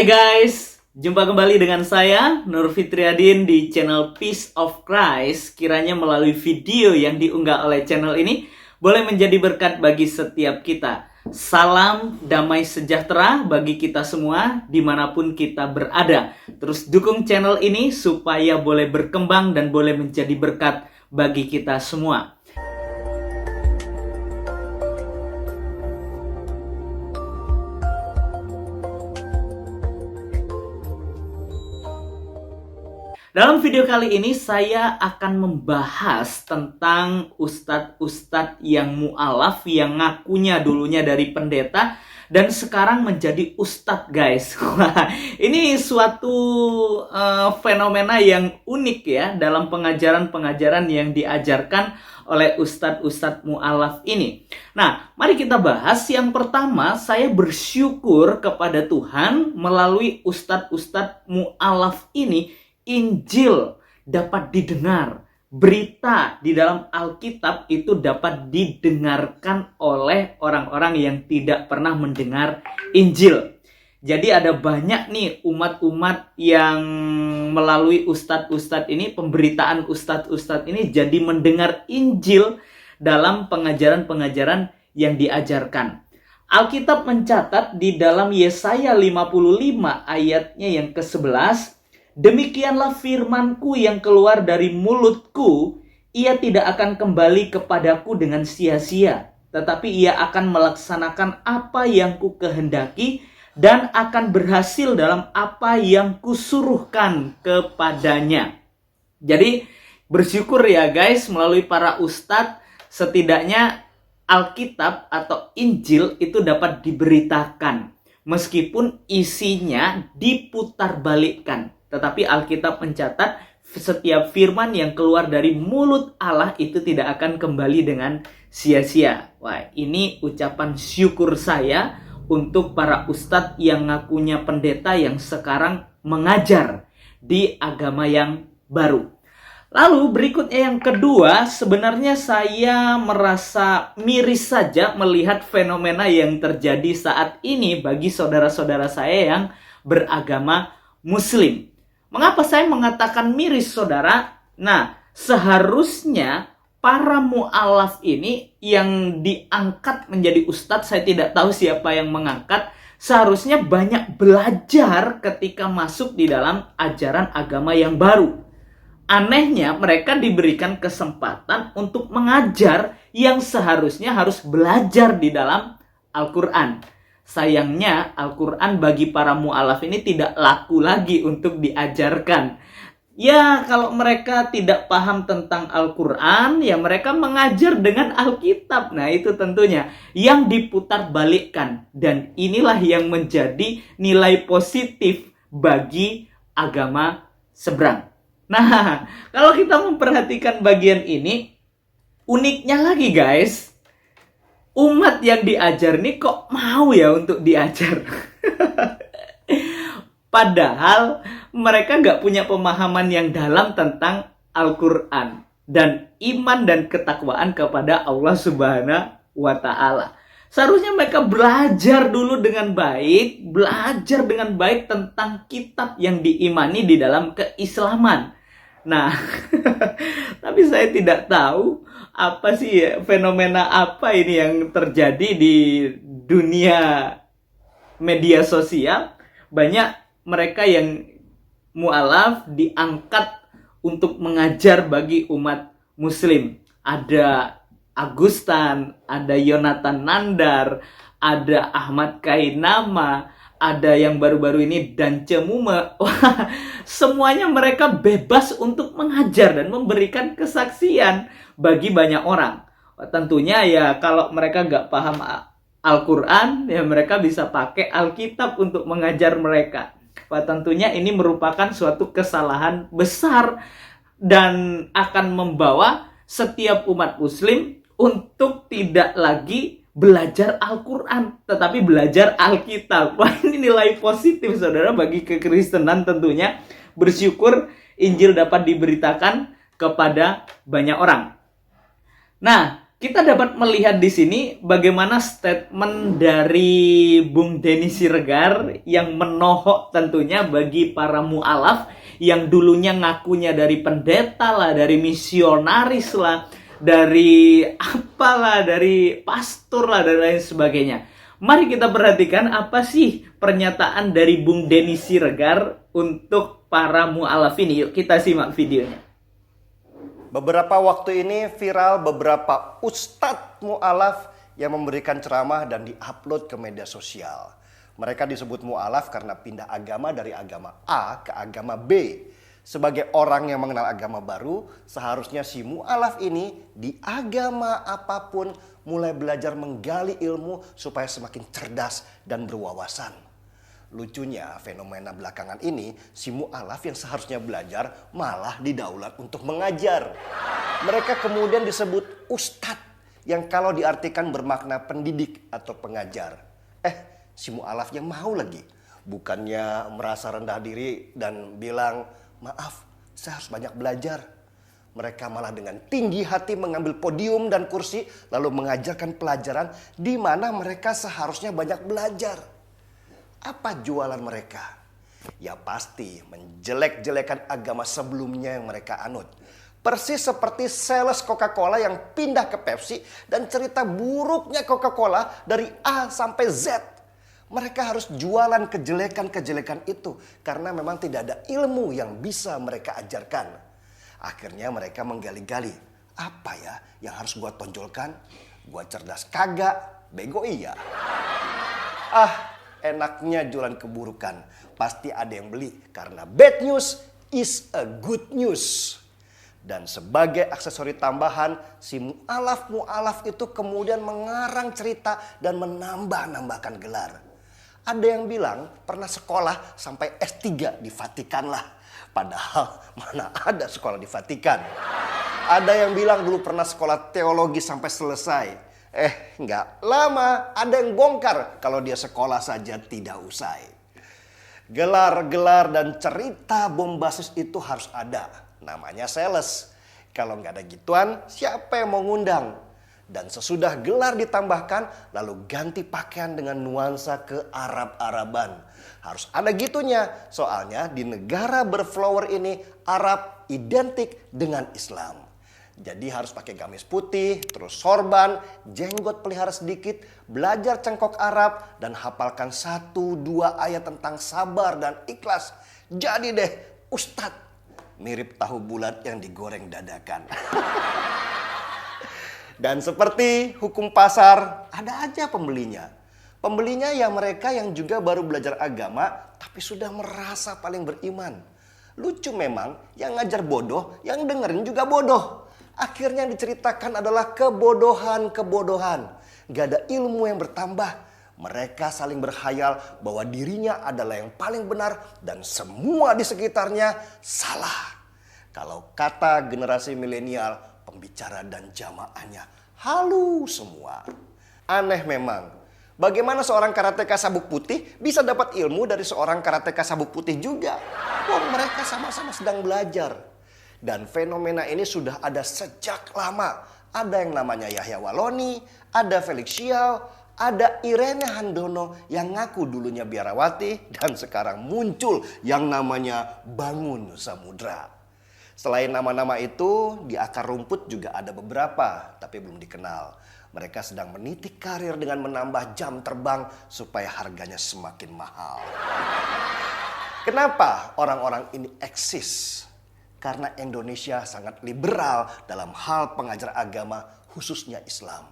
Hai guys, jumpa kembali dengan saya Nur Fitriadin di channel Peace of Christ. Kiranya melalui video yang diunggah oleh channel ini boleh menjadi berkat bagi setiap kita. Salam damai sejahtera bagi kita semua dimanapun kita berada. Terus dukung channel ini supaya boleh berkembang dan boleh menjadi berkat bagi kita semua. Dalam video kali ini saya akan membahas tentang ustadz-ustadz yang mu'alaf yang ngakunya dulunya dari pendeta dan sekarang menjadi ustadz guys. Wah, ini suatu fenomena yang unik ya dalam pengajaran-pengajaran yang diajarkan oleh ustadz-ustadz mu'alaf ini. Nah, mari kita bahas. Yang pertama, saya bersyukur kepada Tuhan melalui ustadz-ustadz mu'alaf ini Injil dapat didengar, berita di dalam Alkitab itu dapat didengarkan oleh orang-orang yang tidak pernah mendengar Injil. Jadi ada banyak nih umat-umat yang melalui ustadz-ustadz ini, pemberitaan ustadz-ustadz ini jadi mendengar Injil dalam pengajaran-pengajaran yang diajarkan. Alkitab mencatat di dalam Yesaya 55 ayatnya yang ke-11, demikianlah firmanku yang keluar dari mulutku, ia tidak akan kembali kepadaku dengan sia-sia, tetapi ia akan melaksanakan apa yang ku kehendaki dan akan berhasil dalam apa yang kusuruhkan kepadanya. Jadi bersyukur ya guys, melalui para ustadz setidaknya Alkitab atau Injil itu dapat diberitakan meskipun isinya diputarbalikkan. Tetapi Alkitab mencatat setiap firman yang keluar dari mulut Allah itu tidak akan kembali dengan sia-sia. Wah, ini ucapan syukur saya untuk para ustadz yang ngakunya pendeta yang sekarang mengajar di agama yang baru. Lalu berikutnya yang kedua, sebenarnya saya merasa miris saja melihat fenomena yang terjadi saat ini bagi saudara-saudara saya yang beragama Muslim. Mengapa saya mengatakan miris, saudara? Nah, seharusnya para mu'alaf ini yang diangkat menjadi ustadz, saya tidak tahu siapa yang mengangkat, seharusnya banyak belajar ketika masuk di dalam ajaran agama yang baru. Anehnya, mereka diberikan kesempatan untuk mengajar yang seharusnya harus belajar di dalam Al-Quran. Sayangnya Al-Quran bagi para mu'alaf ini tidak laku lagi untuk diajarkan. Ya, kalau mereka tidak paham tentang Al-Quran, ya mereka mengajar dengan Alkitab. Nah, itu tentunya yang diputarbalikkan. Dan inilah yang menjadi nilai positif bagi agama seberang. Nah, kalau kita memperhatikan bagian ini, uniknya lagi guys, umat yang diajar nih kok mau ya untuk diajar. Padahal mereka nggak punya pemahaman yang dalam tentang Al-Quran dan iman dan ketakwaan kepada Allah Subhanahu wa Ta'ala. Seharusnya mereka belajar dulu dengan baik, belajar dengan baik tentang kitab yang diimani di dalam keislaman. Nah, tapi saya tidak tahu apa sih ya, fenomena apa ini yang terjadi di dunia media sosial. Banyak mereka yang mu'alaf diangkat untuk mengajar bagi umat muslim. Ada Agustan, ada Yonatan Nandar, ada Ahmad Kainama, ada yang baru-baru ini Dan Cemume. Wah, semuanya mereka bebas untuk mengajar dan memberikan kesaksian bagi banyak orang. Wah, tentunya ya kalau mereka nggak paham Al-Quran, ya mereka bisa pakai Alkitab untuk mengajar mereka. Wah, tentunya ini merupakan suatu kesalahan besar dan akan membawa setiap umat muslim untuk tidak lagi belajar Al-Quran, tetapi belajar Alkitab. Wah, ini nilai positif saudara bagi kekristenan tentunya. Bersyukur Injil dapat diberitakan kepada banyak orang. Nah, Kita dapat melihat di sini bagaimana statement dari Bung Denny Siregar yang menohok tentunya bagi para mu'alaf yang dulunya ngakunya dari pendeta lah, dari misionaris lah, dari apalah, dari pastor lah, dan lain sebagainya. Mari kita perhatikan apa sih pernyataan dari Bung Denny Siregar untuk para mu'alaf ini. Yuk kita simak videonya. Beberapa waktu ini viral beberapa ustadz mu'alaf yang memberikan ceramah dan diupload ke media sosial. Mereka disebut mu'alaf karena pindah agama dari agama A ke agama B. Sebagai orang yang mengenal agama baru, seharusnya si mu'alaf ini di agama apapun mulai belajar menggali ilmu supaya semakin cerdas dan berwawasan. Lucunya fenomena belakangan ini, si mu'alaf yang seharusnya belajar malah didaulat untuk mengajar. Mereka kemudian disebut ustadz yang kalau diartikan bermakna pendidik atau pengajar. Si mu'alafnya mau lagi. Bukannya merasa rendah diri dan bilang, maaf saya harus banyak belajar. Mereka malah dengan tinggi hati mengambil podium dan kursi lalu mengajarkan pelajaran di mana mereka seharusnya banyak belajar. Apa jualan mereka? Ya pasti menjelek-jelekan agama sebelumnya yang mereka anut. Persis seperti sales Coca-Cola yang pindah ke Pepsi dan cerita buruknya Coca-Cola dari A sampai Z. Mereka harus jualan kejelekan-kejelekan itu karena memang tidak ada ilmu yang bisa mereka ajarkan. Akhirnya mereka menggali-gali. Apa ya yang harus gua tonjolkan? Gua cerdas kagak, bego iya. Enaknya jualan keburukan. Pasti ada yang beli karena bad news is a good news. Dan sebagai aksesori tambahan, si mu'alaf itu kemudian mengarang cerita dan menambahkan gelar. Ada yang bilang pernah sekolah sampai S3 di Vatikan lah. Padahal mana ada sekolah di Vatikan. Ada yang bilang dulu pernah sekolah teologi sampai selesai. Nggak lama ada yang bongkar kalau dia sekolah saja tidak usai. Gelar-gelar dan cerita bombastis itu harus ada. Namanya sales. Kalau nggak ada gituan, siapa yang mau ngundang? Dan sesudah gelar ditambahkan, lalu ganti pakaian dengan nuansa ke Arab-Araban. Harus ada gitunya, soalnya di negara berflower ini Arab identik dengan Islam. Jadi harus pakai gamis putih, terus sorban, jenggot pelihara sedikit, belajar cengkok Arab, dan hafalkan 1-2 ayat tentang sabar dan ikhlas. Jadi deh, ustadz mirip tahu bulat yang digoreng dadakan. Dan seperti hukum pasar, ada aja pembelinya. Pembelinya ya mereka yang juga baru belajar agama, tapi sudah merasa paling beriman. Lucu memang, yang ngajar bodoh, yang dengerin juga bodoh. Akhirnya yang diceritakan adalah kebodohan-kebodohan. Gak ada ilmu yang bertambah. Mereka saling berkhayal bahwa dirinya adalah yang paling benar dan semua di sekitarnya salah. Kalau kata generasi milenial, pembicara dan jamaahnya halu semua. Aneh memang. Bagaimana seorang karateka sabuk putih bisa dapat ilmu dari seorang karateka sabuk putih juga? Wong mereka sama-sama sedang belajar. Dan fenomena ini sudah ada sejak lama. Ada yang namanya Yahya Waloni, ada Felix Xiao, ada Irene Handono yang ngaku dulunya biarawati dan sekarang muncul yang namanya Bangun Samudra. Selain nama-nama itu, di akar rumput juga ada beberapa, tapi belum dikenal. Mereka sedang meniti karir dengan menambah jam terbang supaya harganya semakin mahal. Kenapa orang-orang ini eksis? Karena Indonesia sangat liberal dalam hal pengajar agama, khususnya Islam.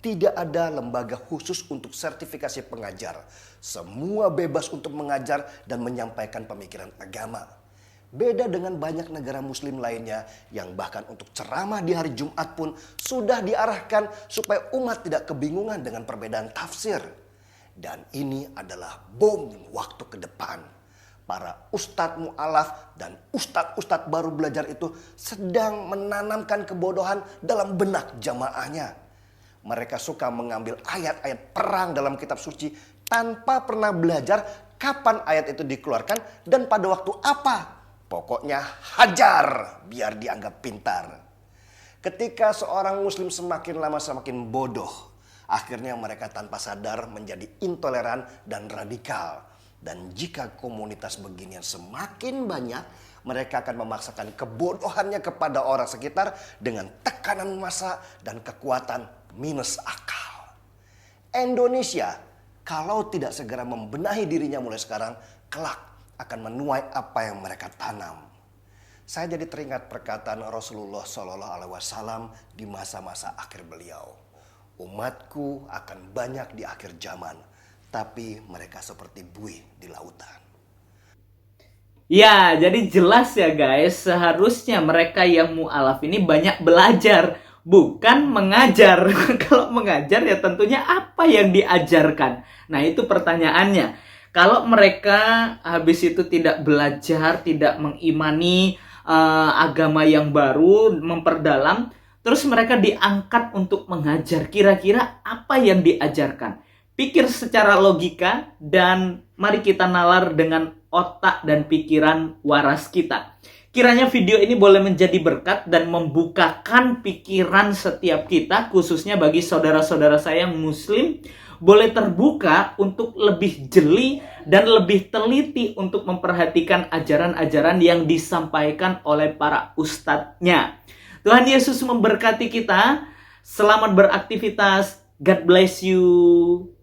Tidak ada lembaga khusus untuk sertifikasi pengajar. Semua bebas untuk mengajar dan menyampaikan pemikiran agama. Beda dengan banyak negara muslim lainnya yang bahkan untuk ceramah di hari Jumat pun sudah diarahkan supaya umat tidak kebingungan dengan perbedaan tafsir. Dan ini adalah bom waktu ke depan. Para ustadz mu'alaf dan ustadz-ustadz baru belajar itu sedang menanamkan kebodohan dalam benak jamaahnya. Mereka suka mengambil ayat-ayat perang dalam kitab suci tanpa pernah belajar kapan ayat itu dikeluarkan dan pada waktu apa. Pokoknya hajar biar dianggap pintar. Ketika seorang muslim semakin lama semakin bodoh, akhirnya mereka tanpa sadar menjadi intoleran dan radikal. Dan jika komunitas beginian semakin banyak, mereka akan memaksakan kebodohannya kepada orang sekitar dengan tekanan massa dan kekuatan minus akal. Indonesia, kalau tidak segera membenahi dirinya mulai sekarang, kelak akan menuai apa yang mereka tanam. Saya jadi teringat perkataan Rasulullah SAW di masa-masa akhir beliau. Umatku akan banyak di akhir zaman, tapi mereka seperti buih di lautan. Ya, jadi jelas ya guys, seharusnya mereka yang mu'alaf ini banyak belajar, bukan mengajar. Kalau mengajar ya tentunya apa yang diajarkan. Nah itu pertanyaannya. Kalau mereka habis itu tidak belajar, tidak mengimani agama yang baru, memperdalam, terus mereka diangkat untuk mengajar, kira-kira apa yang diajarkan? Pikir secara logika dan mari kita nalar dengan otak dan pikiran waras kita. Kiranya video ini boleh menjadi berkat dan membukakan pikiran setiap kita, khususnya bagi saudara-saudara saya yang muslim, boleh terbuka untuk lebih jeli dan lebih teliti untuk memperhatikan ajaran-ajaran yang disampaikan oleh para ustadznya. Tuhan Yesus memberkati kita. Selamat beraktivitas. God bless you.